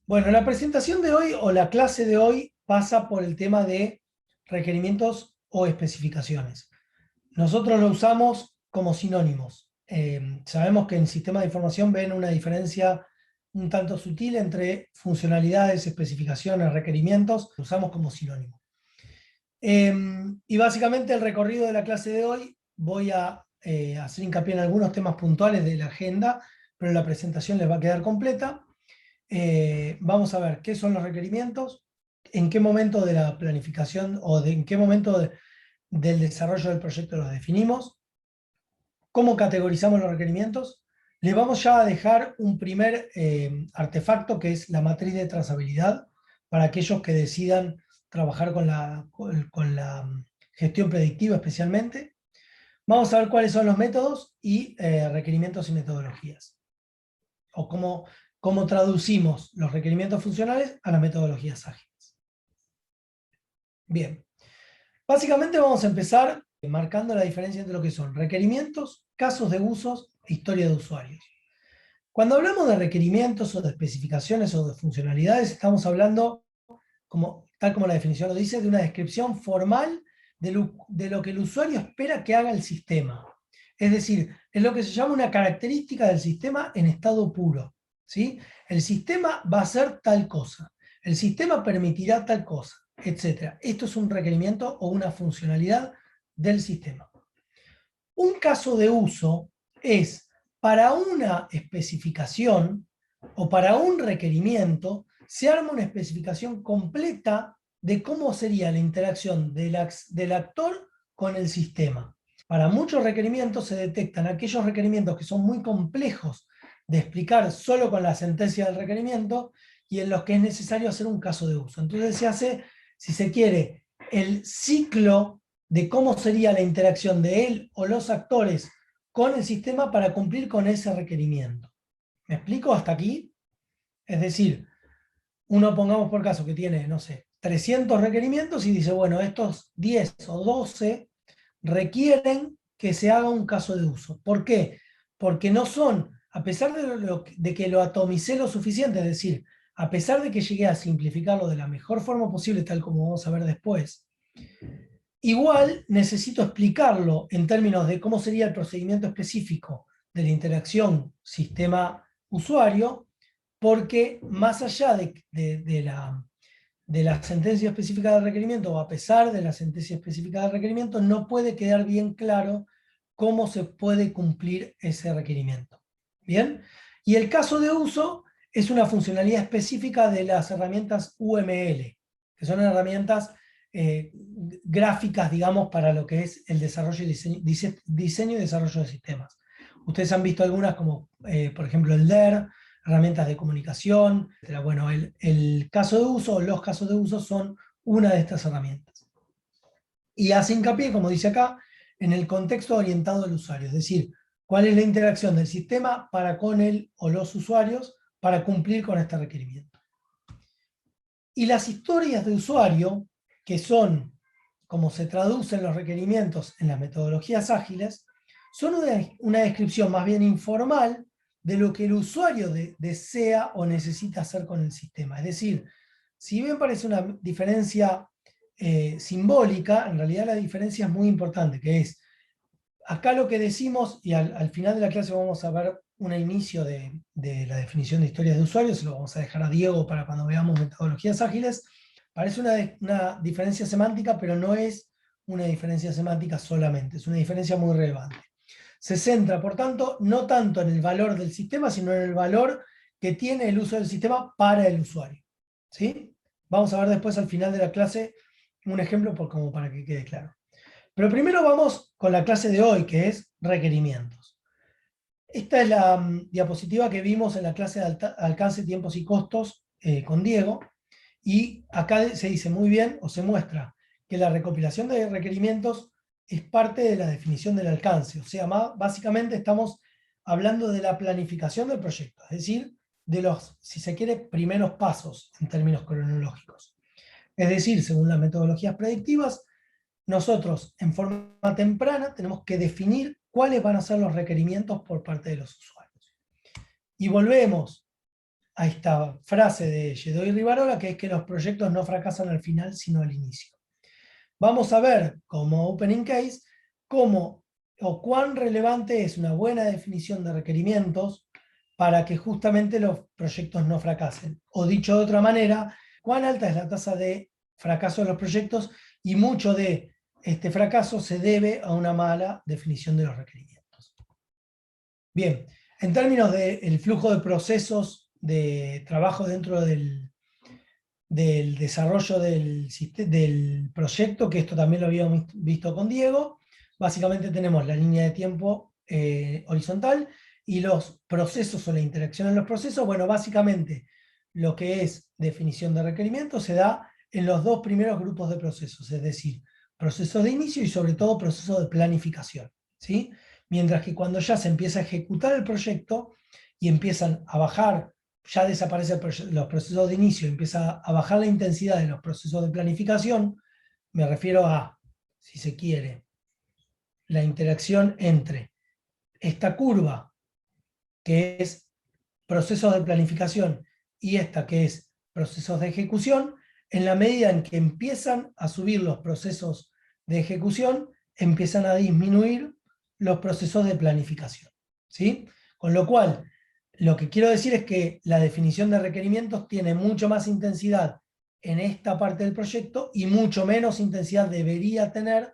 Bueno, la presentación de hoy o la clase de hoy pasa por el tema de requerimientos o especificaciones. Nosotros lo usamos como sinónimos. Sabemos que en sistemas de información ven una diferencia un tanto sutil entre funcionalidades, especificaciones, requerimientos, lo usamos como sinónimo. Y básicamente el recorrido de la clase de hoy voy a hacer hincapié en algunos temas puntuales de la agenda, pero la presentación les va a quedar completa. Vamos a ver qué son los requerimientos, en qué momento de la planificación o en qué momento del desarrollo del proyecto los definimos, cómo categorizamos los requerimientos. Les vamos ya a dejar un primer artefacto que es la matriz de trazabilidad para aquellos que decidan trabajar con la gestión predictiva especialmente. Vamos a ver cuáles son los métodos y requerimientos y metodologías. O cómo traducimos los requerimientos funcionales a las metodologías ágiles. Bien, básicamente vamos a empezar marcando la diferencia entre lo que son requerimientos, casos de usos e historia de usuarios. Cuando hablamos de requerimientos o de especificaciones o de funcionalidades, estamos hablando, tal como la definición lo dice, de una descripción formal de lo que el usuario espera que haga el sistema. Es decir, es lo que se llama una característica del sistema en estado puro. ¿Sí? El sistema va a hacer tal cosa, el sistema permitirá tal cosa, etc. Esto es un requerimiento o una funcionalidad del sistema. Un caso de uso es para una especificación o para un requerimiento, se arma una especificación completa de cómo sería la interacción del actor con el sistema. Para muchos requerimientos se detectan aquellos requerimientos que son muy complejos de explicar solo con la sentencia del requerimiento y en los que es necesario hacer un caso de uso. Entonces se hace, si se quiere, el ciclo de cómo sería la interacción de él o los actores con el sistema para cumplir con ese requerimiento. ¿Me explico hasta aquí? Es decir, uno pongamos por caso que tiene, no sé, 300 requerimientos y dice, bueno, estos 10 o 12 requieren que se haga un caso de uso. ¿Por qué? Porque no son, a pesar de que lo atomicé lo suficiente, es decir, a pesar de que llegué a simplificarlo de la mejor forma posible, tal como vamos a ver después, igual necesito explicarlo en términos de cómo sería el procedimiento específico de la interacción sistema-usuario, porque más allá de la sentencia específica del requerimiento, o a pesar de la sentencia específica del requerimiento, no puede quedar bien claro cómo se puede cumplir ese requerimiento. ¿Bien? Y el caso de uso es una funcionalidad específica de las herramientas UML, que son herramientas gráficas, digamos, para lo que es el desarrollo y diseño y desarrollo de sistemas. Ustedes han visto algunas como, por ejemplo, el DER, herramientas de comunicación, etc. Bueno, el caso de uso o los casos de uso son una de estas herramientas. Y hace hincapié, como dice acá, en el contexto orientado al usuario, es decir, cuál es la interacción del sistema para con él o los usuarios para cumplir con este requerimiento. Y las historias de usuario, que son como se traducen los requerimientos en las metodologías ágiles, son una descripción más bien informal de lo que el usuario desea o necesita hacer con el sistema. Es decir, si bien parece una diferencia simbólica, en realidad la diferencia es muy importante, que es, acá lo que decimos, y al final de la clase vamos a ver un inicio de la definición de historias de usuarios, se lo vamos a dejar a Diego para cuando veamos metodologías ágiles. Parece una diferencia semántica, pero no es una diferencia semántica solamente, es una diferencia muy relevante. Se centra, por tanto, no tanto en el valor del sistema, sino en el valor que tiene el uso del sistema para el usuario. ¿Sí? Vamos a ver después al final de la clase un ejemplo como para que quede claro. Pero primero vamos con la clase de hoy, que es requerimientos. Esta es la diapositiva que vimos en la clase de alcance, tiempos y costos con Diego. Y acá se dice muy bien, o se muestra, que la recopilación de requerimientos es parte de la definición del alcance. O sea, básicamente estamos hablando de la planificación del proyecto, es decir, de los, si se quiere, primeros pasos en términos cronológicos. Es decir, según las metodologías predictivas, nosotros en forma temprana tenemos que definir cuáles van a ser los requerimientos por parte de los usuarios. Y volvemos a esta frase de Lledó y Rivarola, que es que los proyectos no fracasan al final, sino al inicio. Vamos a ver como opening case cómo o cuán relevante es una buena definición de requerimientos para que justamente los proyectos no fracasen. O dicho de otra manera, cuán alta es la tasa de fracaso de los proyectos, y mucho de este fracaso se debe a una mala definición de los requerimientos. Bien, en términos del flujo de procesos de trabajo dentro del desarrollo del proyecto, que esto también lo habíamos visto con Diego, básicamente tenemos la línea de tiempo horizontal y los procesos o la interacción en los procesos. Bueno, básicamente lo que es definición de requerimientos se da en los dos primeros grupos de procesos, es decir, procesos de inicio y sobre todo procesos de planificación, ¿sí? Mientras que cuando ya se empieza a ejecutar el proyecto y empiezan a bajar, ya desaparecen los procesos de inicio, empieza a bajar la intensidad de los procesos de planificación, me refiero a, si se quiere, la interacción entre esta curva, que es procesos de planificación, y esta, que es procesos de ejecución. En la medida en que empiezan a subir los procesos de ejecución, empiezan a disminuir los procesos de planificación, ¿sí? Con lo cual, lo que quiero decir es que la definición de requerimientos tiene mucho más intensidad en esta parte del proyecto y mucho menos intensidad debería tener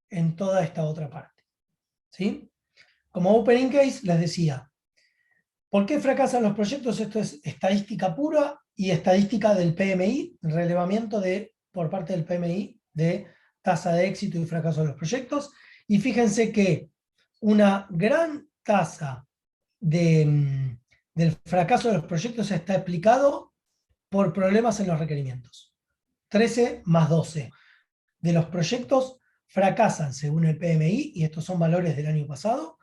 en toda esta otra parte, ¿sí? Como opening case les decía, ¿por qué fracasan los proyectos? Esto es estadística pura y estadística del PMI, relevamiento por parte del PMI de tasa de éxito y fracaso de los proyectos. Y fíjense que una gran tasa del fracaso de los proyectos está explicado por problemas en los requerimientos. 13 más 12 de los proyectos fracasan según el PMI, y estos son valores del año pasado,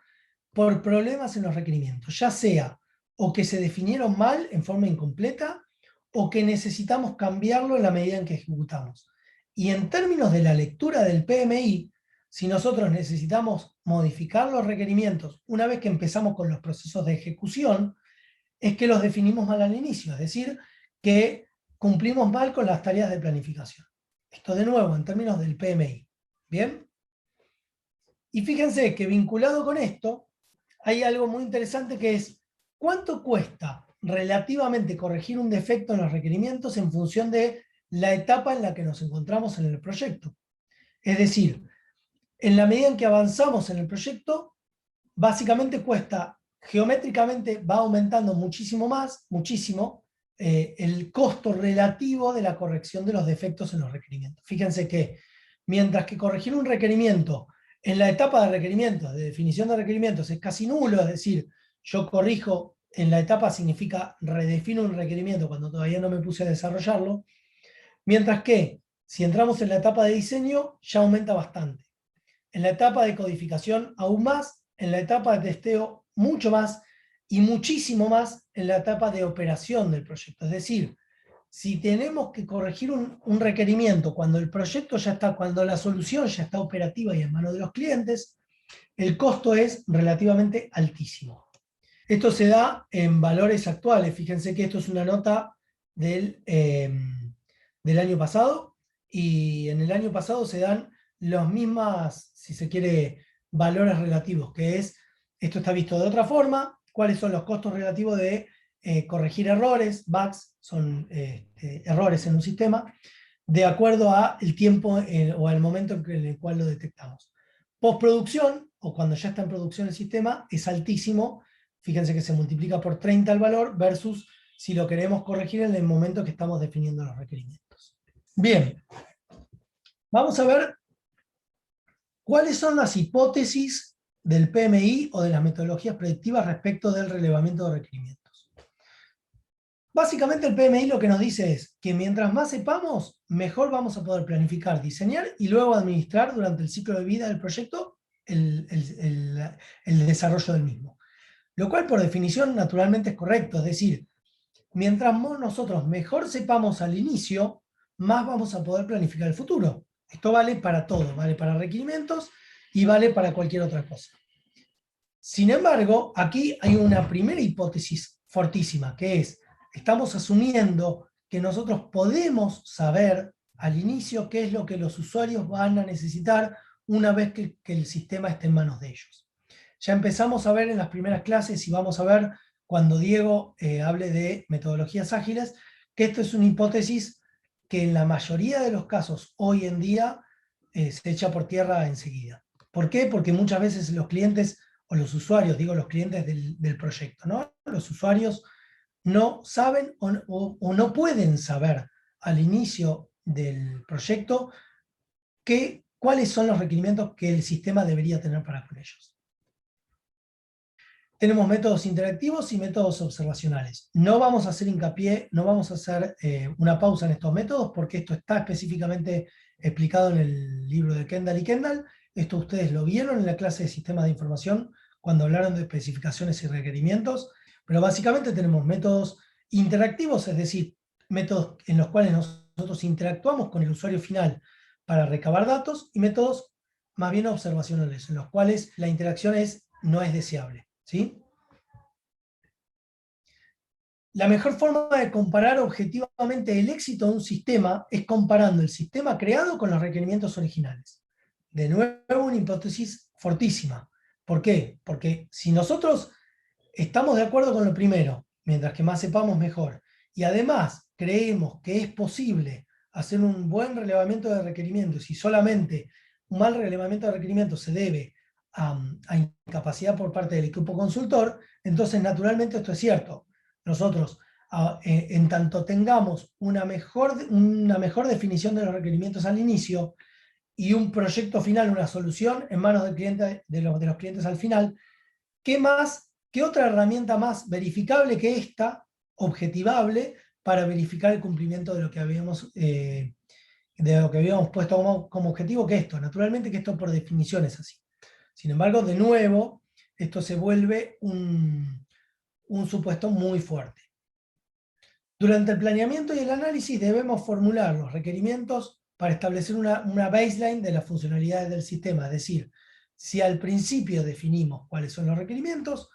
por problemas en los requerimientos, ya sea o que se definieron mal en forma incompleta o que necesitamos cambiarlo en la medida en que ejecutamos. Y en términos de la lectura del PMI, si nosotros necesitamos modificar los requerimientos una vez que empezamos con los procesos de ejecución, es que los definimos mal al inicio, es decir, que cumplimos mal con las tareas de planificación. Esto de nuevo en términos del PMI. ¿Bien? Y fíjense que vinculado con esto, hay algo muy interesante que es cuánto cuesta relativamente corregir un defecto en los requerimientos en función de la etapa en la que nos encontramos en el proyecto. Es decir, en la medida en que avanzamos en el proyecto, básicamente cuesta, geométricamente va aumentando muchísimo más, muchísimo, el costo relativo de la corrección de los defectos en los requerimientos. Fíjense que mientras que corregir un requerimiento en la etapa de requerimientos, de definición de requerimientos, es casi nulo, es decir, yo corrijo en la etapa significa redefino un requerimiento cuando todavía no me puse a desarrollarlo, mientras que si entramos en la etapa de diseño ya aumenta bastante. En la etapa de codificación aún más, en la etapa de testeo mucho más y muchísimo más en la etapa de operación del proyecto. Es decir, si tenemos que corregir un requerimiento cuando el proyecto ya está, cuando la solución ya está operativa y en manos de los clientes, el costo es relativamente altísimo. Esto se da en valores actuales. Fíjense que esto es una nota del año pasado, y en el año pasado se dan los mismas, si se quiere, valores relativos, que es, esto está visto de otra forma, cuáles son los costos relativos de corregir errores, bugs, son errores en un sistema, de acuerdo al tiempo o al momento en el cual lo detectamos. Postproducción, o cuando ya está en producción el sistema, es altísimo. Fíjense que se multiplica por 30 el valor versus si lo queremos corregir en el momento que estamos definiendo los requerimientos. Bien, vamos a ver cuáles son las hipótesis del PMI o de las metodologías predictivas respecto del relevamiento de requerimientos. Básicamente el PMI lo que nos dice es que mientras más sepamos, mejor vamos a poder planificar, diseñar y luego administrar durante el ciclo de vida del proyecto el desarrollo del mismo. Lo cual por definición naturalmente es correcto, es decir, mientras nosotros mejor sepamos al inicio, más vamos a poder planificar el futuro. Esto vale para todo, vale para requerimientos y vale para cualquier otra cosa. Sin embargo, aquí hay una primera hipótesis fortísima, que es estamos asumiendo que nosotros podemos saber al inicio qué es lo que los usuarios van a necesitar una vez que el sistema esté en manos de ellos. Ya empezamos a ver en las primeras clases y vamos a ver cuando Diego hable de metodologías ágiles, que esto es una hipótesis que en la mayoría de los casos hoy en día se echa por tierra enseguida. ¿Por qué? Porque muchas veces los clientes o los usuarios, digo los clientes del proyecto, ¿no? Los usuarios no saben o no pueden saber al inicio del proyecto cuáles son los requerimientos que el sistema debería tener para con ellos. Tenemos métodos interactivos y métodos observacionales. No vamos a hacer hincapié, no vamos a hacer una pausa en estos métodos porque esto está específicamente explicado en el libro de Kendall y Kendall. Esto ustedes lo vieron en la clase de sistemas de información cuando hablaron de especificaciones y requerimientos, pero básicamente tenemos métodos interactivos, es decir, métodos en los cuales nosotros interactuamos con el usuario final para recabar datos, y métodos más bien observacionales, en los cuales la interacción no es deseable. ¿Sí? La mejor forma de comparar objetivamente el éxito de un sistema es comparando el sistema creado con los requerimientos originales. De nuevo, una hipótesis fortísima. ¿Por qué? Porque si nosotros estamos de acuerdo con lo primero, mientras que más sepamos mejor, y además creemos que es posible hacer un buen relevamiento de requerimientos y solamente un mal relevamiento de requerimientos se debe a incapacidad por parte del equipo consultor, entonces naturalmente esto es cierto. Nosotros, en tanto tengamos una mejor definición de los requerimientos al inicio y un proyecto final, una solución en manos del cliente, de los clientes al final, ¿qué otra herramienta más verificable que esta, objetivable, para verificar el cumplimiento de lo que habíamos puesto como objetivo que esto? Naturalmente que esto por definición es así. Sin embargo, de nuevo, esto se vuelve un supuesto muy fuerte. Durante el planeamiento y el análisis debemos formular los requerimientos para establecer una baseline de las funcionalidades del sistema. Es decir, si al principio definimos cuáles son los requerimientos,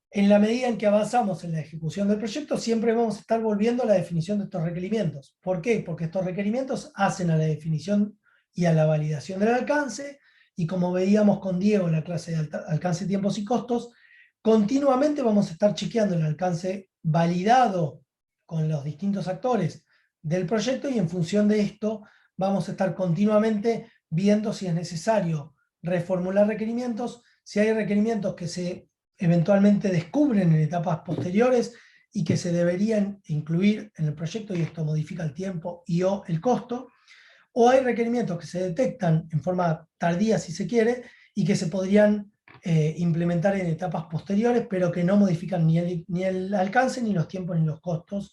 en la medida en que avanzamos en la ejecución del proyecto, siempre vamos a estar volviendo a la definición de estos requerimientos. ¿Por qué? Porque estos requerimientos hacen a la definición y a la validación del alcance, y como veíamos con Diego en la clase de alcance, tiempos y costos, continuamente vamos a estar chequeando el alcance validado con los distintos actores del proyecto, y en función de esto vamos a estar continuamente viendo si es necesario reformular requerimientos, si hay requerimientos que se eventualmente descubren en etapas posteriores y que se deberían incluir en el proyecto, y esto modifica el tiempo y o el costo, o hay requerimientos que se detectan en forma tardía, si se quiere, y que se podrían implementar en etapas posteriores, pero que no modifican ni el alcance, ni los tiempos, ni los costos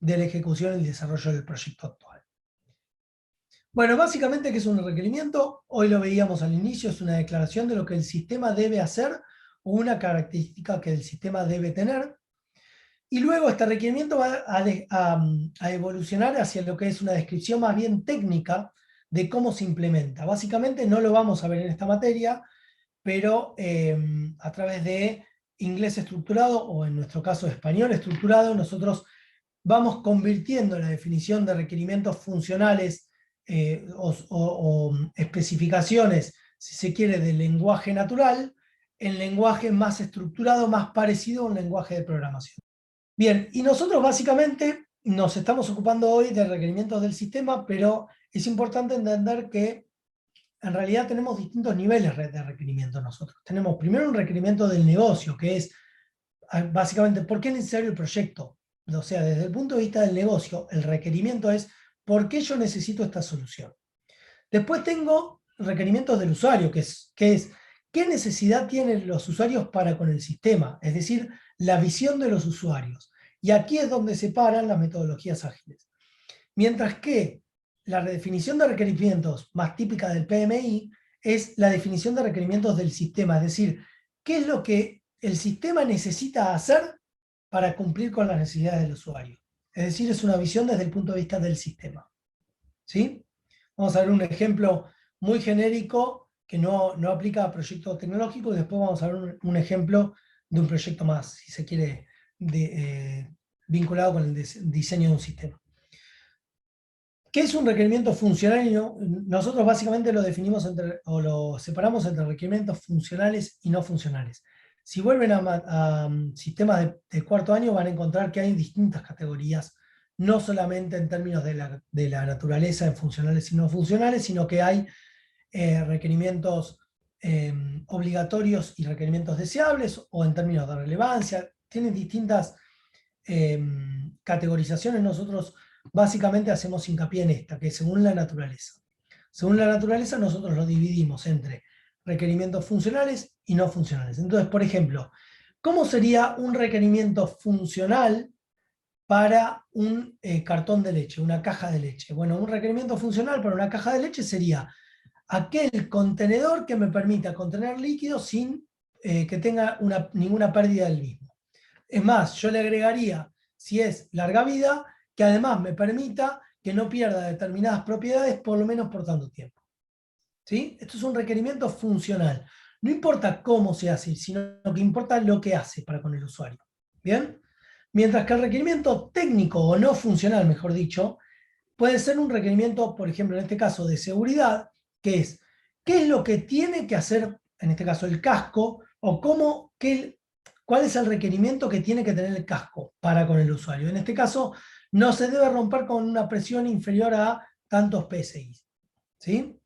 de la ejecución y desarrollo del proyecto actual. Bueno, básicamente, ¿qué es un requerimiento? Hoy lo veíamos al inicio, es una declaración de lo que el sistema debe hacer o una característica que el sistema debe tener. Y luego este requerimiento va a evolucionar hacia lo que es una descripción más bien técnica de cómo se implementa. Básicamente no lo vamos a ver en esta materia, pero a través de inglés estructurado, o en nuestro caso español estructurado, nosotros vamos convirtiendo la definición de requerimientos funcionales o especificaciones, si se quiere, del lenguaje natural, en lenguaje más estructurado, más parecido a un lenguaje de programación. Bien, y nosotros básicamente nos estamos ocupando hoy de requerimientos del sistema, pero es importante entender que en realidad tenemos distintos niveles de requerimientos nosotros. Tenemos primero un requerimiento del negocio, que es básicamente ¿por qué es necesario el proyecto? O sea, desde el punto de vista del negocio, el requerimiento es ¿por qué yo necesito esta solución? Después tengo requerimientos del usuario, que es ¿qué necesidad tienen los usuarios para con el sistema? Es decir, la visión de los usuarios. Y aquí es donde se paran las metodologías ágiles. Mientras que la redefinición de requerimientos más típica del PMI es la definición de requerimientos del sistema, es decir, ¿qué es lo que el sistema necesita hacer para cumplir con las necesidades del usuario? Es decir, es una visión desde el punto de vista del sistema. ¿Sí? Vamos a ver un ejemplo muy genérico que no aplica a proyectos tecnológicos, y después vamos a ver un ejemplo de un proyecto más, si se quiere, vinculado con el diseño de un sistema. ¿Qué es un requerimiento funcional? Nosotros básicamente lo definimos o lo separamos entre requerimientos funcionales y no funcionales. Si vuelven a sistemas de cuarto año van a encontrar que hay distintas categorías, no solamente en términos de la naturaleza de funcionales y no funcionales, sino que hay requerimientos obligatorios y requerimientos deseables, o en términos de relevancia. Tienen distintas categorizaciones. Nosotros básicamente hacemos hincapié en esta, que es según la naturaleza. Según la naturaleza nosotros lo dividimos entre requerimientos funcionales y no funcionales. Entonces, por ejemplo, ¿cómo sería un requerimiento funcional para un cartón de leche, una caja de leche? Bueno, un requerimiento funcional para una caja de leche sería aquel contenedor que me permita contener líquido sin que tenga ninguna pérdida del mismo. Es más, yo le agregaría, si es larga vida, que además me permita que no pierda determinadas propiedades por lo menos por tanto tiempo. ¿Sí? Esto es un requerimiento funcional. No importa cómo se hace, sino que importa lo que hace para con el usuario. ¿Bien? Mientras que el requerimiento técnico o no funcional, mejor dicho, puede ser un requerimiento, por ejemplo, en este caso de seguridad, que es qué es lo que tiene que hacer, en este caso el casco, o cuál es el requerimiento que tiene que tener el casco para con el usuario. En este caso, no se debe romper con una presión inferior a tantos PSI. ¿Sí?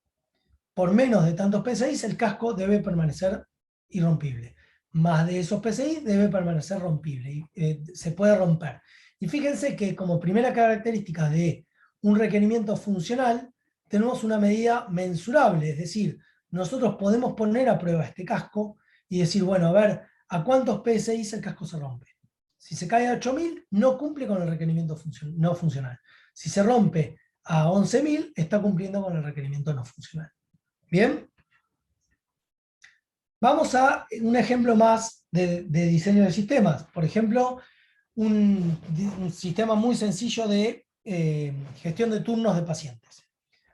Por menos de tantos PSI, el casco debe permanecer irrompible. Más de esos PSI debe permanecer rompible. Se puede romper. Y fíjense que como primera característica de un requerimiento funcional, tenemos una medida mensurable, es decir, nosotros podemos poner a prueba este casco y decir, bueno, a ver, ¿a cuántos PSI el casco se rompe? Si se cae a 8000, no cumple con el requerimiento no funcional. Si se rompe a 11000, está cumpliendo con el requerimiento no funcional. ¿Bien? Vamos a un ejemplo más de diseño de sistemas. Por ejemplo, un sistema muy sencillo de gestión de turnos de pacientes.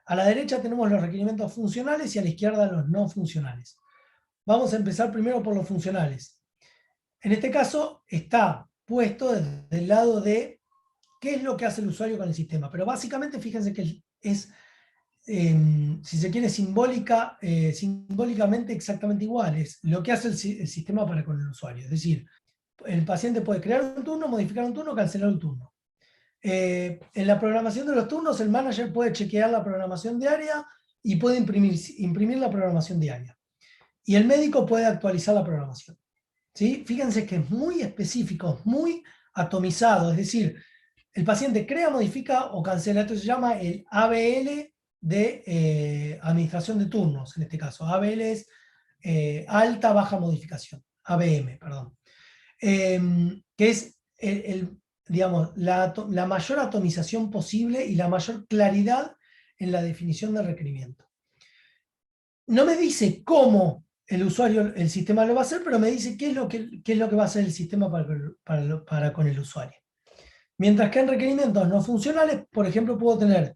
A la derecha tenemos los requerimientos funcionales y a la izquierda los no funcionales. Vamos a empezar primero por los funcionales. En este caso está puesto desde el lado de qué es lo que hace el usuario con el sistema. Pero básicamente fíjense que es, si se quiere, simbólicamente exactamente igual. Es lo que hace el sistema para con el usuario. Es decir, el paciente puede crear un turno, modificar un turno, cancelar un turno. En la programación de los turnos, el manager puede chequear la programación diaria y puede imprimir la programación diaria. Y el médico puede actualizar la programación. ¿Sí? Fíjense que es muy específico, muy atomizado. Es decir, el paciente crea, modifica o cancela. Esto se llama el ABL de administración de turnos, en este caso. ABL es alta, baja modificación. ABM, perdón. Que es digamos, la mayor atomización posible y la mayor claridad en la definición del requerimiento. No me dice cómo el usuario, el sistema lo va a hacer, pero me dice qué es lo que va a hacer el sistema para con el usuario. Mientras que en requerimientos no funcionales, por ejemplo, puedo tener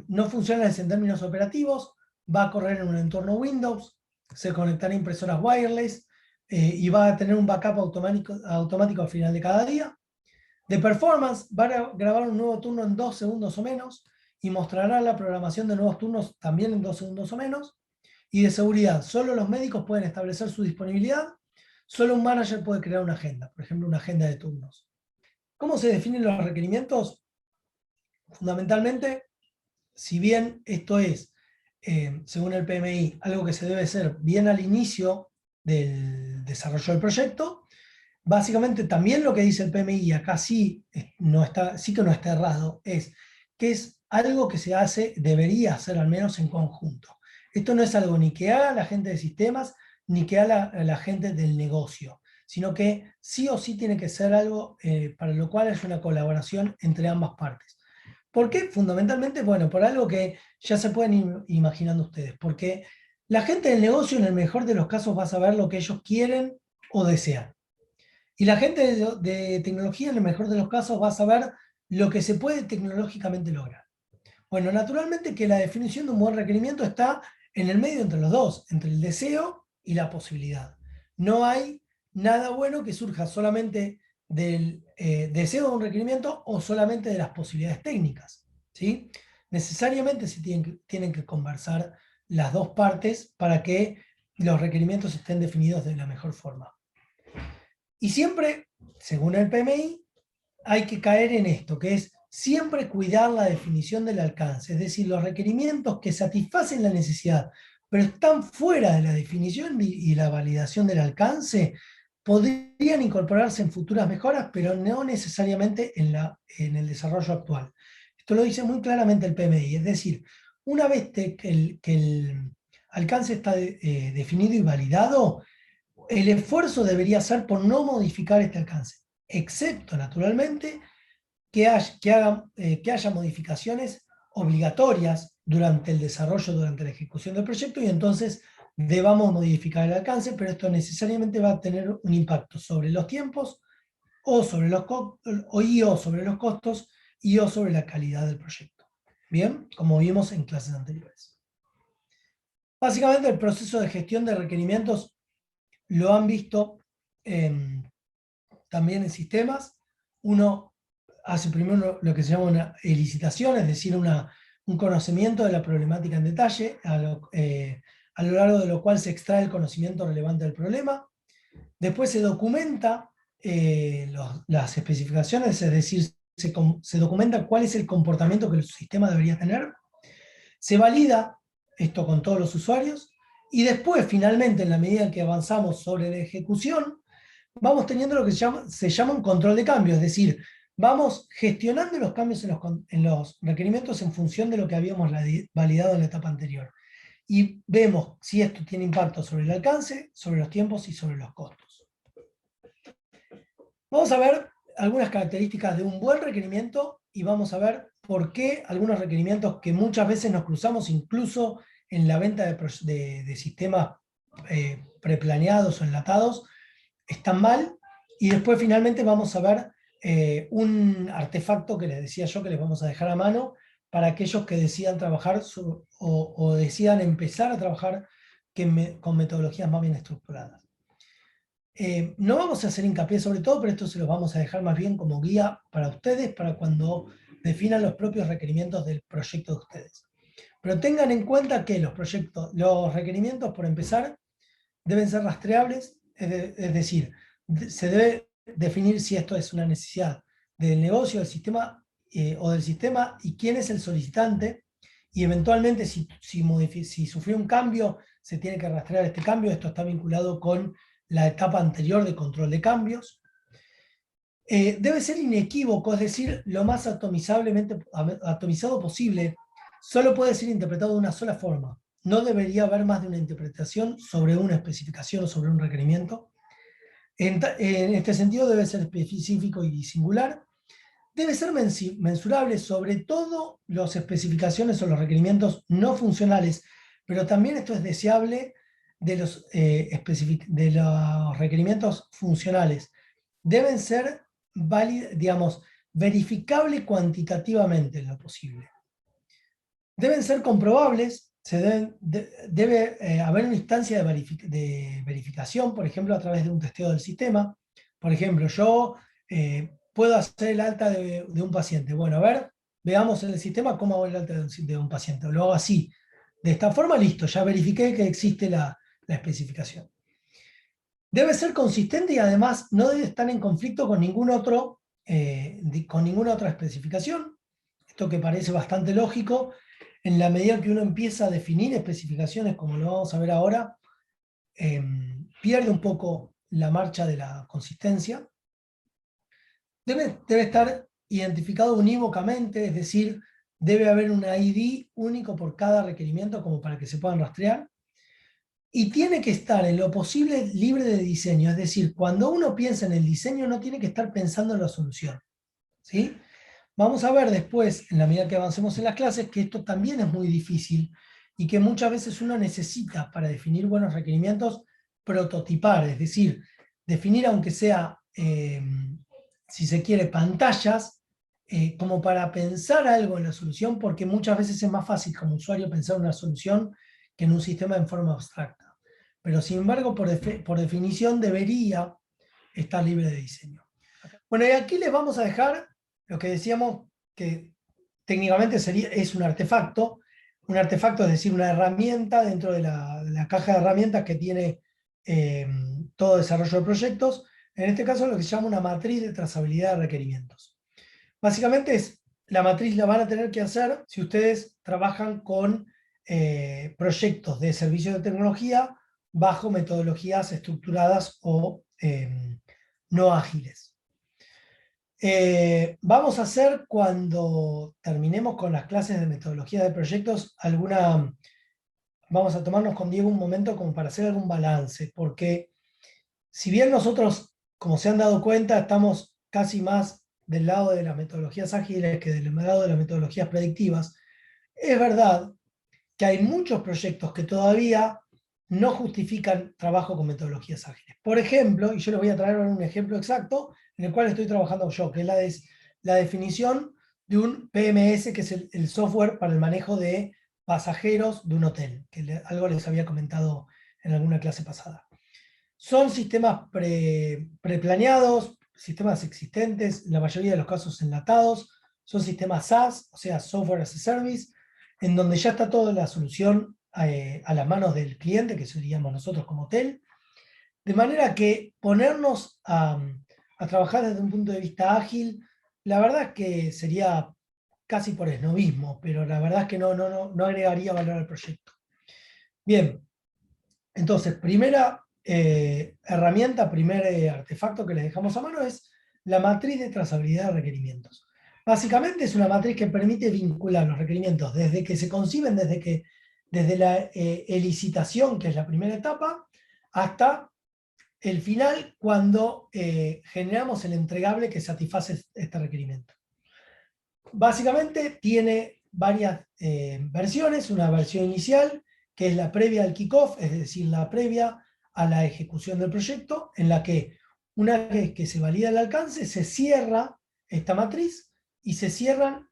no funcionales en términos operativos, va a correr en un entorno Windows, se conectará a impresoras wireless y va a tener un backup automático al final de cada día. De performance, va a grabar un nuevo turno en 2 segundos o menos y mostrará la programación de nuevos turnos también en 2 segundos o menos. Y de seguridad, solo los médicos pueden establecer su disponibilidad, solo un manager puede crear una agenda, por ejemplo, una agenda de turnos. ¿Cómo se definen los requerimientos? Fundamentalmente, si bien esto es, según el PMI, algo que se debe hacer bien al inicio del desarrollo del proyecto, básicamente también lo que dice el PMI, y acá sí, sí que no está errado, es que es algo que se hace, debería hacer al menos en conjunto. Esto no es algo ni que haga la gente de sistemas, ni que haga la gente del negocio, sino que sí o sí tiene que ser algo para lo cual es una colaboración entre ambas partes. ¿Por qué? Fundamentalmente, bueno, por algo que ya se pueden ir imaginando ustedes, porque la gente del negocio en el mejor de los casos va a saber lo que ellos quieren o desean. Y la gente de tecnología, en el mejor de los casos, va a saber lo que se puede tecnológicamente lograr. Bueno, naturalmente que la definición de un buen requerimiento está en el medio entre los dos, entre el deseo y la posibilidad. No hay nada bueno que surja solamente del deseo de un requerimiento o solamente de las posibilidades técnicas, ¿sí? Necesariamente se tienen que conversar las dos partes para que los requerimientos estén definidos de la mejor forma. Y siempre, según el PMI, hay que caer en esto, que es siempre cuidar la definición del alcance, es decir, los requerimientos que satisfacen la necesidad, pero están fuera de la definición y la validación del alcance, podrían incorporarse en futuras mejoras, pero no necesariamente en el desarrollo actual. Esto lo dice muy claramente el PMI, es decir, una vez que el alcance está definido y validado, el esfuerzo debería ser por no modificar este alcance, excepto, naturalmente, que haya modificaciones obligatorias durante el desarrollo, durante la ejecución del proyecto, y entonces debamos modificar el alcance, pero esto necesariamente va a tener un impacto sobre los tiempos, o sobre los, o sobre los costos, y o sobre la calidad del proyecto. Bien, como vimos en clases anteriores. Básicamente el proceso de gestión de requerimientos lo han visto también en sistemas. Uno hace primero lo que se llama una licitación, es decir, un conocimiento de la problemática en detalle, a lo largo de lo cual se extrae el conocimiento relevante del problema. Después se documenta las especificaciones, es decir, se documenta cuál es el comportamiento que el sistema debería tener. Se valida esto con todos los usuarios, y después, finalmente, en la medida en que avanzamos sobre la ejecución, vamos teniendo lo que se llama un control de cambio, es decir, vamos gestionando los cambios en los requerimientos en función de lo que habíamos validado en la etapa anterior. Y vemos si esto tiene impacto sobre el alcance, sobre los tiempos y sobre los costos. Vamos a ver algunas características de un buen requerimiento y vamos a ver por qué algunos requerimientos que muchas veces nos cruzamos incluso en la venta de sistemas preplaneados o enlatados están mal, y después finalmente vamos a ver un artefacto que les decía yo que les vamos a dejar a mano para aquellos que decidan trabajar o decidan empezar a trabajar con metodologías más bien estructuradas. No vamos a hacer hincapié sobre todo, pero esto se los vamos a dejar más bien como guía para ustedes, para cuando definan los propios requerimientos del proyecto de ustedes. Pero tengan en cuenta que los requerimientos, por empezar, deben ser rastreables, es decir, se debe definir si esto es una necesidad del negocio, del sistema o del sistema, y quién es el solicitante, y eventualmente si sufrió un cambio, se tiene que rastrear este cambio. Esto está vinculado con la etapa anterior de control de cambios. Debe ser inequívoco, es decir, lo más atomizado posible. Solo puede ser interpretado de una sola forma. No debería haber más de una interpretación sobre una especificación o sobre un requerimiento. En este sentido debe ser específico y singular. Debe ser mensurable, sobre todo las especificaciones o los requerimientos no funcionales, pero también esto es deseable de los requerimientos funcionales. Deben ser verificable cuantitativamente en lo posible. Deben ser comprobables, debe haber una instancia de verificación, por ejemplo, a través de un testeo del sistema. Por ejemplo, yo puedo hacer el alta de un paciente. Bueno, a ver, veamos en el sistema cómo hago el alta de un paciente. Lo hago así. De esta forma, listo, ya verifiqué que existe la especificación. Debe ser consistente y además no debe estar en conflicto con ninguna otra especificación. Esto que parece bastante lógico, en la medida que uno empieza a definir especificaciones, como lo vamos a ver ahora, pierde un poco la marcha de la consistencia. Debe estar identificado unívocamente, es decir, debe haber un ID único por cada requerimiento como para que se puedan rastrear. Y tiene que estar en lo posible libre de diseño, es decir, cuando uno piensa en el diseño no tiene que estar pensando en la solución, ¿sí? Vamos a ver después, en la medida que avancemos en las clases, que esto también es muy difícil y que muchas veces uno necesita, para definir buenos requerimientos, prototipar, es decir, definir aunque sea, si se quiere, pantallas, como para pensar algo en la solución, porque muchas veces es más fácil como usuario pensar en una solución que en un sistema en forma abstracta. Pero sin embargo, por definición, debería estar libre de diseño. Bueno, y aquí les vamos a dejar lo que decíamos que técnicamente es un artefacto. Un artefacto, es decir, una herramienta dentro de la caja de herramientas que tiene todo desarrollo de proyectos. En este caso, lo que se llama una matriz de trazabilidad de requerimientos. Básicamente la matriz la van a tener que hacer si ustedes trabajan con proyectos de servicios de tecnología bajo metodologías estructuradas o no ágiles. Vamos a hacer, cuando terminemos con las clases de metodología de proyectos, vamos a tomarnos con Diego un momento como para hacer algún balance, porque si bien nosotros, como se han dado cuenta, estamos casi más del lado de las metodologías ágiles que del lado de las metodologías predictivas, es verdad que hay muchos proyectos que todavía no justifican trabajo con metodologías ágiles. Por ejemplo, y yo les voy a traer un ejemplo exacto en el cual estoy trabajando yo, que es la definición de un PMS, que es el software para el manejo de pasajeros de un hotel, que algo les había comentado en alguna clase pasada. Son sistemas preplaneados, sistemas existentes, en la mayoría de los casos enlatados, son sistemas SaaS, o sea, Software as a Service, en donde ya está toda la solución a las manos del cliente, que seríamos nosotros como hotel, de manera que ponernos a trabajar desde un punto de vista ágil, la verdad es que sería casi por esnovismo, pero la verdad es que no agregaría valor al proyecto. Bien, entonces, primera herramienta, primer artefacto que les dejamos a mano es la matriz de trazabilidad de requerimientos. Básicamente es una matriz que permite vincular los requerimientos desde que se conciben, desde la elicitación, que es la primera etapa, hasta el final, cuando generamos el entregable que satisface este requerimiento. Básicamente tiene varias versiones, una versión inicial, que es la previa al kickoff, es decir, la previa a la ejecución del proyecto, en la que una vez que se valida el alcance, se cierra esta matriz y se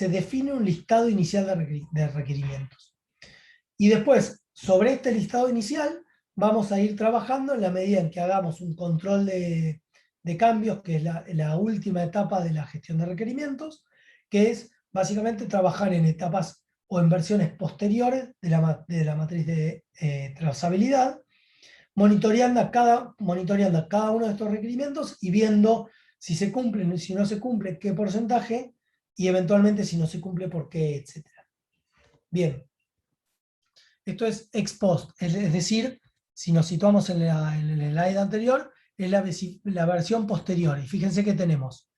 define un listado inicial de requerimientos. Y después, sobre este listado inicial, vamos a ir trabajando en la medida en que hagamos un control de cambios, que es la última etapa de la gestión de requerimientos, que es básicamente trabajar en etapas o en versiones posteriores de la matriz de trazabilidad, monitoreando a cada uno de estos requerimientos y viendo si se cumplen y si no se cumple, qué porcentaje, y eventualmente si no se cumple, por qué, etc. Bien. Esto es ex post, es decir, si nos situamos en el slide anterior, es la versión posterior. Y fíjense que tenemos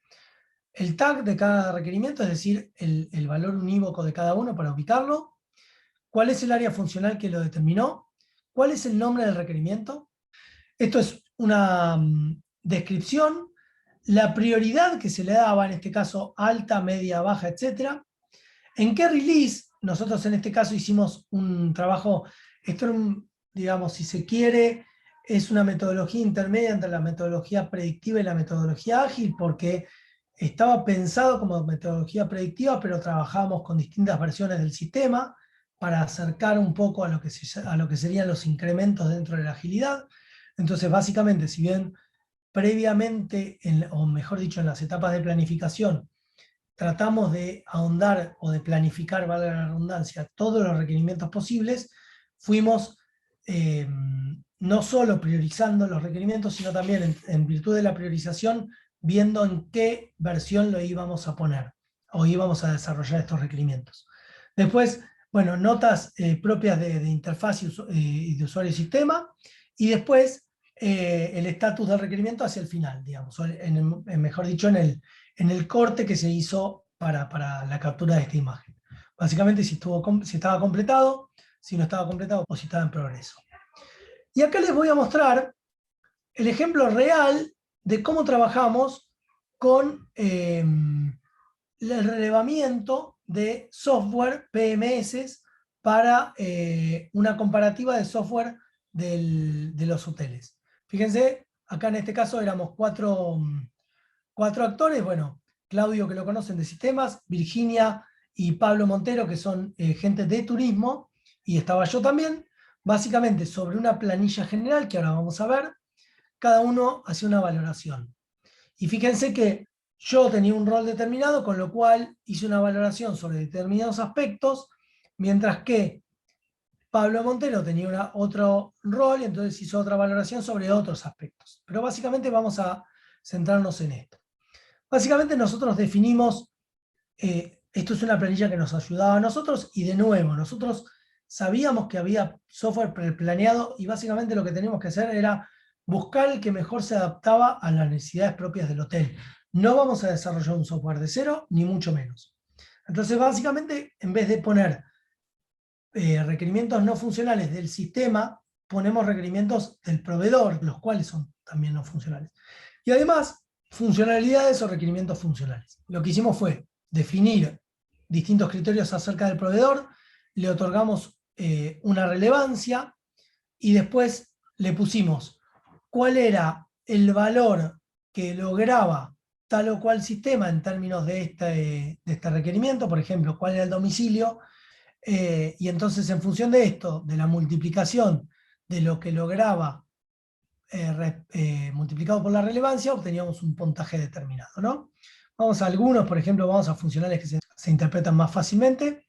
el tag de cada requerimiento, es decir, el valor unívoco de cada uno para ubicarlo, cuál es el área funcional que lo determinó, cuál es el nombre del requerimiento. Esto es una descripción, la prioridad que se le daba, en este caso alta, media, baja, etc. ¿En qué release? Nosotros en este caso hicimos un trabajo, esto, digamos, si se quiere, es una metodología intermedia entre la metodología predictiva y la metodología ágil, porque estaba pensado como metodología predictiva, pero trabajamos con distintas versiones del sistema para acercar un poco a lo que serían los incrementos dentro de la agilidad. Entonces, básicamente, si bien previamente, o mejor dicho, en las etapas de planificación, tratamos de ahondar o de planificar, valga la redundancia, todos los requerimientos posibles, fuimos no solo priorizando los requerimientos, sino también en virtud de la priorización, viendo en qué versión lo íbamos a poner o íbamos a desarrollar estos requerimientos. Después, bueno, notas propias de interfaz y de usuario y sistema, y después el estatus del requerimiento hacia el final, digamos, mejor dicho, en el corte que se hizo para la captura de esta imagen. Básicamente si estaba completado, si no estaba completado o si estaba en progreso. Y acá les voy a mostrar el ejemplo real de cómo trabajamos con el relevamiento de software PMS para una comparativa de software de los hoteles. Fíjense, acá en este caso éramos cuatro actores, bueno, Claudio, que lo conocen de sistemas, Virginia y Pablo Montero, que son gente de turismo, y estaba yo también, básicamente sobre una planilla general, que ahora vamos a ver, cada uno hacía una valoración. Y fíjense que yo tenía un rol determinado, con lo cual hice una valoración sobre determinados aspectos, mientras que Pablo Montero tenía otro rol y entonces hizo otra valoración sobre otros aspectos. Pero básicamente vamos a centrarnos en esto. Básicamente nosotros definimos, esto es una planilla que nos ayudaba a nosotros y de nuevo, nosotros sabíamos que había software preplaneado y básicamente lo que teníamos que hacer era buscar el que mejor se adaptaba a las necesidades propias del hotel. No vamos a desarrollar un software de cero, ni mucho menos. Entonces básicamente, en vez de poner requerimientos no funcionales del sistema, ponemos requerimientos del proveedor, los cuales son también no funcionales. Y además, funcionalidades o requerimientos funcionales. Lo que hicimos fue definir distintos criterios acerca del proveedor, le otorgamos una relevancia y después le pusimos cuál era el valor que lograba tal o cual sistema en términos de este requerimiento, por ejemplo, cuál era el domicilio, y entonces en función de esto, de la multiplicación de lo que lograba multiplicado por la relevancia, obteníamos un puntaje determinado, ¿no? Vamos a algunos, por ejemplo, vamos a funcionales que se interpretan más fácilmente.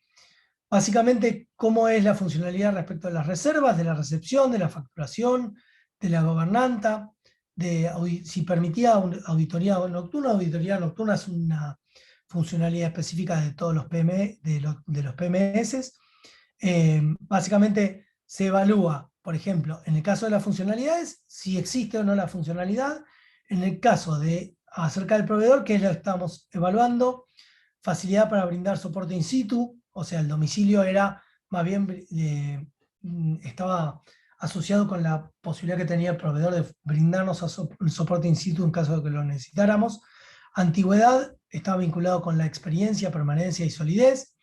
Básicamente, ¿cómo es la funcionalidad respecto de las reservas, de la recepción, de la facturación, de la gobernanta, de si permitía auditoría nocturna? Auditoría nocturna es una funcionalidad específica de todos los de los PMS. Básicamente se evalúa, por ejemplo, en el caso de las funcionalidades, si existe o no la funcionalidad. En el caso de acerca del proveedor, que lo estamos evaluando, facilidad para brindar soporte in situ, o sea, el domicilio era más bien, estaba asociado con la posibilidad que tenía el proveedor de brindarnos el soporte in situ en caso de que lo necesitáramos. Antigüedad estaba vinculado con la experiencia, permanencia y solidez.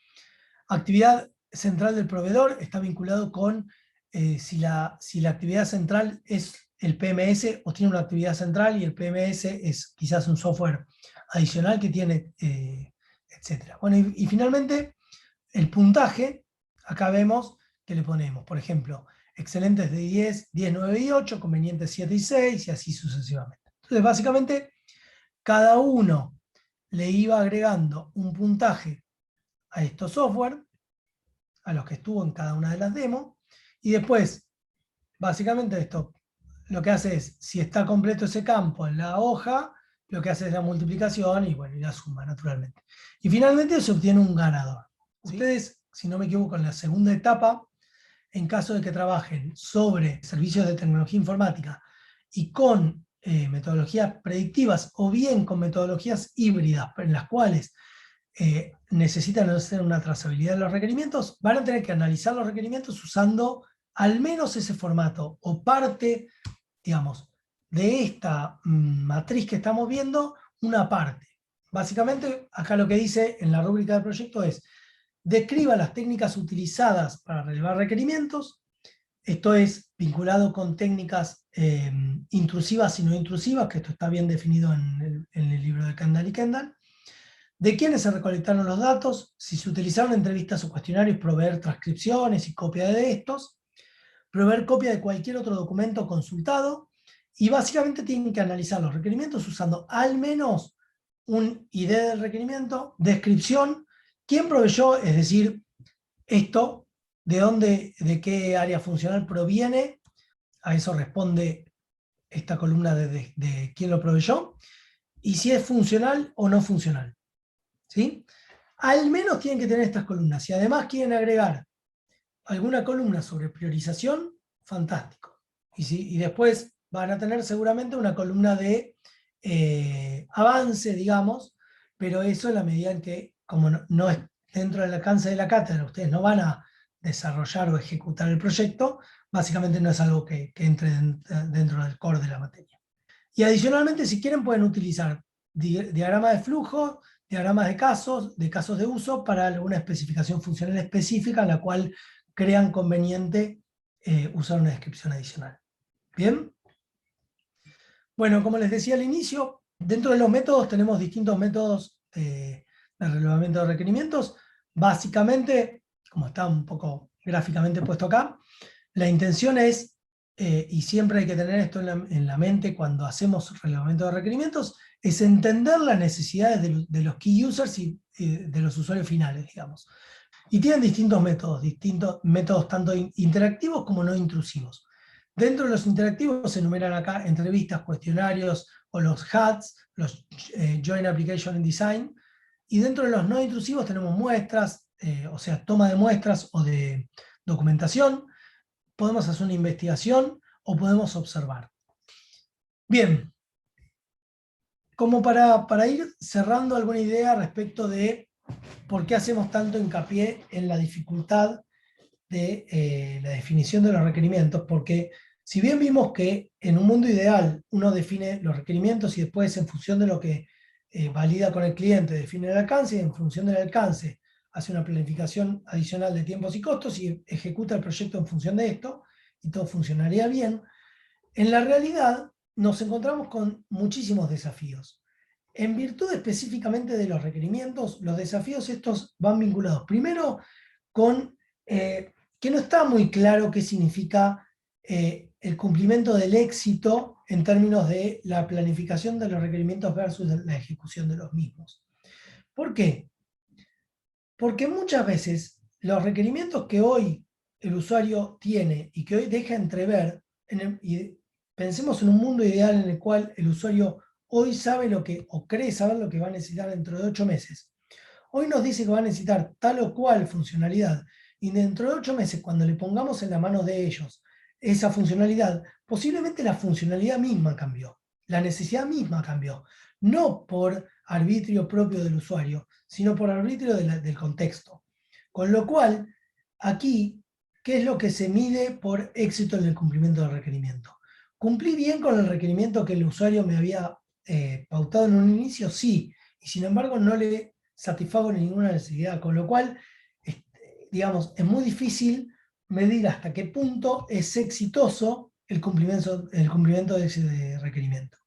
Actividad central del proveedor está vinculado con si la actividad central es el PMS o tiene una actividad central y el PMS es quizás un software adicional que tiene, etc. Bueno, y finalmente el puntaje, acá vemos que le ponemos, por ejemplo, excelentes de 10, 10, 9 y 8, convenientes 7 y 6 y así sucesivamente. Entonces básicamente cada uno le iba agregando un puntaje a estos software, a los que estuvo en cada una de las demos, y después, básicamente esto, lo que hace es, si está completo ese campo en la hoja, lo que hace es la multiplicación y, bueno, y la suma, naturalmente. Y finalmente se obtiene un ganador. ¿Sí? Ustedes, si no me equivoco, en la segunda etapa, en caso de que trabajen sobre servicios de tecnología informática y con metodologías predictivas o bien con metodologías híbridas, en las cuales necesitan hacer una trazabilidad de los requerimientos, van a tener que analizar los requerimientos usando al menos ese formato o parte, digamos, de esta matriz que estamos viendo, una parte. Básicamente, acá lo que dice en la rúbrica del proyecto es: describa las técnicas utilizadas para relevar requerimientos. Esto es vinculado con técnicas intrusivas y no intrusivas, que esto está bien definido en el libro de Kendall y Kendall. De quiénes se recolectaron los datos, si se utilizaron entrevistas o cuestionarios, proveer transcripciones y copia de estos, proveer copia de cualquier otro documento consultado, y básicamente tienen que analizar los requerimientos usando al menos un ID del requerimiento, descripción, quién proveyó, es decir, esto, de dónde, de qué área funcional proviene, a eso responde esta columna de quién lo proveyó, y si es funcional o no funcional. ¿Sí? Al menos tienen que tener estas columnas. Si además quieren agregar alguna columna sobre priorización, fantástico. Y después van a tener seguramente una columna de avance, digamos, pero eso en la medida en que, como no es dentro del alcance de la cátedra, ustedes no van a desarrollar o ejecutar el proyecto, básicamente no es algo que entre dentro del core de la materia. Y adicionalmente, si quieren, pueden utilizar diagramas de flujo, diagramas de casos de uso para alguna especificación funcional específica en la cual crean conveniente usar una descripción adicional. ¿Bien? Bueno, como les decía al inicio, dentro de los métodos tenemos distintos métodos de relevamiento de requerimientos. Básicamente, como está un poco gráficamente puesto acá, la intención es, y siempre hay que tener esto en la mente cuando hacemos relevamiento de requerimientos, es entender las necesidades de los key users y de los usuarios finales, digamos. Y tienen distintos métodos tanto interactivos como no intrusivos. Dentro de los interactivos se enumeran acá entrevistas, cuestionarios o los HATs, los Joint Application and Design, y dentro de los no intrusivos tenemos muestras, o sea, toma de muestras o de documentación, podemos hacer una investigación o podemos observar. Bien, como para ir cerrando alguna idea respecto de por qué hacemos tanto hincapié en la dificultad de la definición de los requerimientos, porque si bien vimos que en un mundo ideal uno define los requerimientos y después en función de lo que valida con el cliente define el alcance, y en función del alcance hace una planificación adicional de tiempos y costos y ejecuta el proyecto en función de esto, y todo funcionaría bien, en la realidad nos encontramos con muchísimos desafíos. En virtud específicamente de los requerimientos, los desafíos estos van vinculados primero con que no está muy claro qué significa el cumplimiento del éxito en términos de la planificación de los requerimientos versus la ejecución de los mismos. ¿Por qué? Porque muchas veces los requerimientos que hoy el usuario tiene y que hoy deja entrever, y pensemos en un mundo ideal en el cual el usuario hoy sabe lo que, o cree saber lo que va a necesitar dentro de 8 meses. Hoy nos dice que va a necesitar tal o cual funcionalidad, y dentro de 8 meses, cuando le pongamos en la mano de ellos esa funcionalidad, posiblemente la funcionalidad misma cambió, la necesidad misma cambió, no por arbitrio propio del usuario, sino por arbitrio del contexto. Con lo cual, aquí, ¿qué es lo que se mide por éxito en el cumplimiento del requerimiento? ¿Cumplí bien con el requerimiento que el usuario me había pautado en un inicio? Sí, y sin embargo no le satisfago ninguna necesidad, con lo cual, digamos, es muy difícil medir hasta qué punto es exitoso el cumplimiento de ese requerimiento.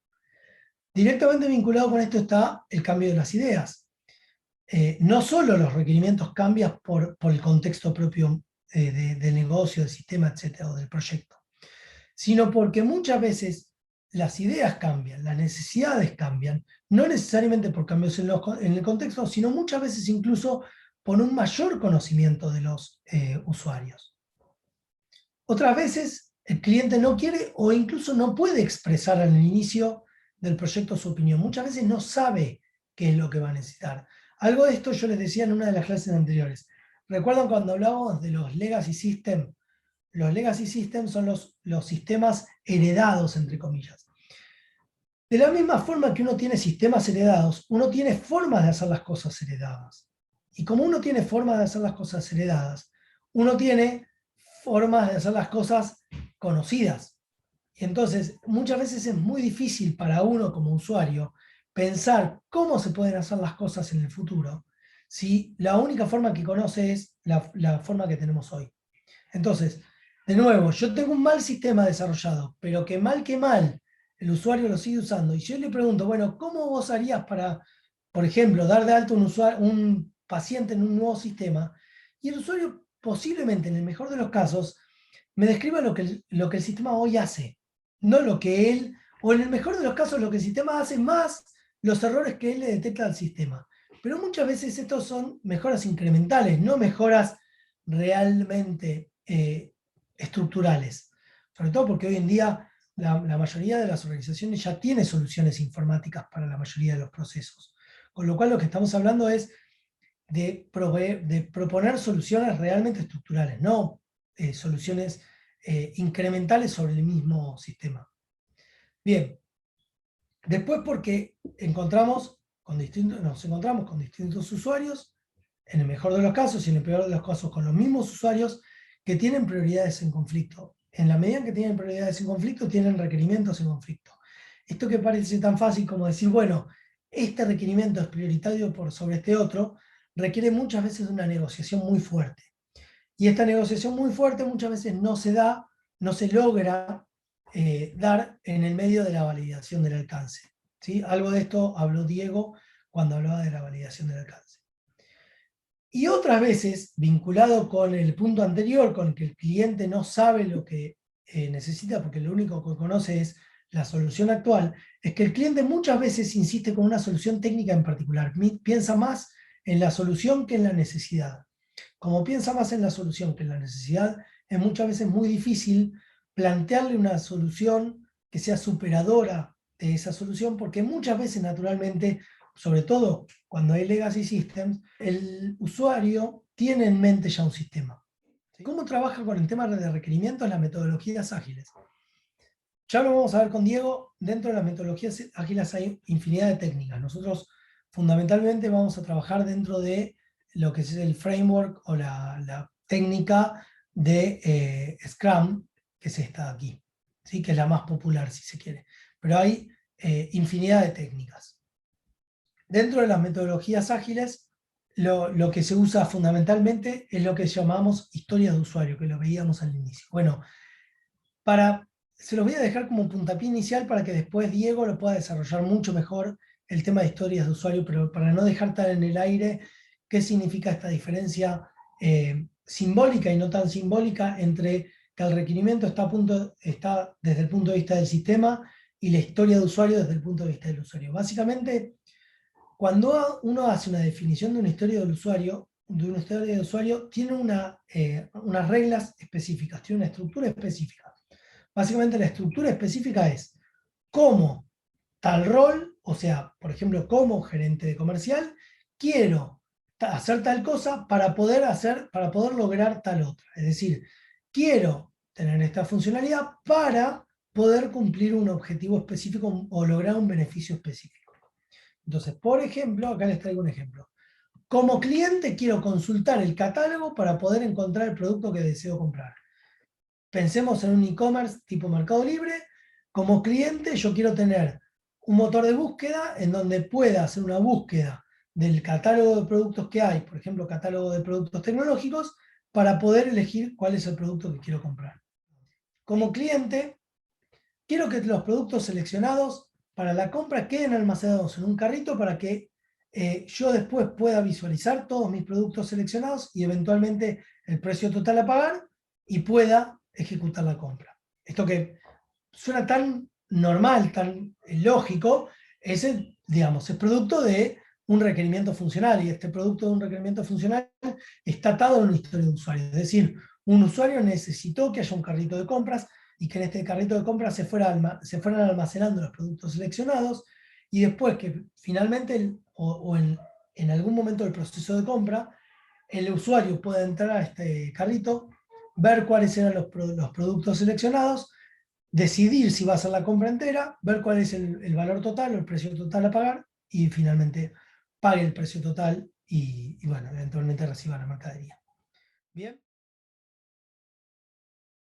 Directamente vinculado con esto está el cambio de las ideas. No solo los requerimientos cambian por el contexto propio del negocio, del sistema, etcétera, o del proyecto, sino porque muchas veces las ideas cambian, las necesidades cambian, no necesariamente por cambios en el contexto, sino muchas veces incluso por un mayor conocimiento de los usuarios. Otras veces el cliente no quiere o incluso no puede expresar al inicio del proyecto su opinión. Muchas veces no sabe qué es lo que va a necesitar. Algo de esto yo les decía en una de las clases anteriores. ¿Recuerdan cuando hablábamos de los legacy systems? Los legacy systems son los sistemas heredados, entre comillas. De la misma forma que uno tiene sistemas heredados, uno tiene formas de hacer las cosas heredadas. Y como uno tiene formas de hacer las cosas heredadas, uno tiene formas de hacer las cosas conocidas. Y entonces, muchas veces es muy difícil para uno como usuario pensar cómo se pueden hacer las cosas en el futuro, si la única forma que conoce es la forma que tenemos hoy. Entonces, de nuevo, yo tengo un mal sistema desarrollado, pero que mal, el usuario lo sigue usando. Y yo le pregunto, bueno, ¿cómo vos harías para, por ejemplo, dar de alta un paciente en un nuevo sistema? Y el usuario posiblemente, en el mejor de los casos, me describa lo que el sistema hoy hace, no lo que él, o en el mejor de los casos, lo que el sistema hace más los errores que él le detecta al sistema. Pero muchas veces estos son mejoras incrementales, no mejoras realmente estructurales. Sobre todo porque hoy en día la mayoría de las organizaciones ya tiene soluciones informáticas para la mayoría de los procesos. Con lo cual lo que estamos hablando es de proponer soluciones realmente estructurales, no soluciones incrementales sobre el mismo sistema. Bien, después porque nos encontramos con distintos usuarios, en el mejor de los casos y en el peor de los casos con los mismos usuarios que tienen prioridades en conflicto. En la medida en que tienen prioridades en conflicto, tienen requerimientos en conflicto. Esto que parece tan fácil como decir, bueno, este requerimiento es prioritario por sobre este otro, requiere muchas veces de una negociación muy fuerte. Y esta negociación muy fuerte muchas veces no se da, no se logra dar en el medio de la validación del alcance. ¿Sí? Algo de esto habló Diego cuando hablaba de la validación del alcance. Y otras veces, vinculado con el punto anterior, con que el cliente no sabe lo que necesita porque lo único que conoce es la solución actual es que el cliente muchas veces insiste con una solución técnica en particular, piensa más en la solución que en la necesidad. Como piensa más en la solución que en la necesidad, es muchas veces muy difícil plantearle una solución que sea superadora de esa solución, porque muchas veces, naturalmente, sobre todo cuando hay legacy systems, el usuario tiene en mente ya un sistema. ¿Cómo trabaja con el tema de requerimientos las metodologías ágiles? Ya lo vamos a ver con Diego. Dentro de las metodologías ágiles hay infinidad de técnicas. Nosotros fundamentalmente vamos a trabajar dentro de lo que es el framework o la técnica de Scrum, que es esta de aquí, ¿sí? Que es la más popular, si se quiere. Pero hay infinidad de técnicas. Dentro de las metodologías ágiles, lo que se usa fundamentalmente es lo que llamamos historias de usuario, que lo veíamos al inicio. Bueno, se los voy a dejar como puntapié inicial para que después Diego lo pueda desarrollar mucho mejor el tema de historias de usuario, pero para no dejar tan en el aire qué significa esta diferencia simbólica y no tan simbólica entre que el requerimiento está desde el punto de vista del sistema y la historia de usuario desde el punto de vista del usuario. Básicamente, cuando uno hace una definición de una historia del usuario, tiene unas reglas específicas, tiene una estructura específica. Básicamente la estructura específica es cómo tal rol, o sea, por ejemplo, como gerente de comercial, quiero hacer tal cosa para poder lograr tal otra. Es decir, quiero tener esta funcionalidad para poder cumplir un objetivo específico o lograr un beneficio específico. Entonces, por ejemplo, acá les traigo un ejemplo. Como cliente quiero consultar el catálogo para poder encontrar el producto que deseo comprar. Pensemos en un e-commerce tipo Mercado Libre. Como cliente yo quiero tener un motor de búsqueda en donde pueda hacer una búsqueda del catálogo de productos que hay, por ejemplo, catálogo de productos tecnológicos, para poder elegir cuál es el producto que quiero comprar. Como cliente, quiero que los productos seleccionados para la compra queden almacenados en un carrito para que yo después pueda visualizar todos mis productos seleccionados y eventualmente el precio total a pagar y pueda ejecutar la compra. Esto que suena tan normal, tan lógico, digamos, es producto de un requerimiento funcional, y este producto de un requerimiento funcional está atado a una historia de usuario. Es decir, un usuario necesitó que haya un carrito de compras y que en este carrito de compras se fueran almacenando los productos seleccionados, y después que finalmente, en algún momento del proceso de compra, el usuario pueda entrar a este carrito, ver cuáles eran los productos seleccionados, decidir si va a hacer la compra entera, ver cuál es el valor total o el precio total a pagar, y finalmente pague el precio total y bueno, eventualmente reciba la mercadería. Bien.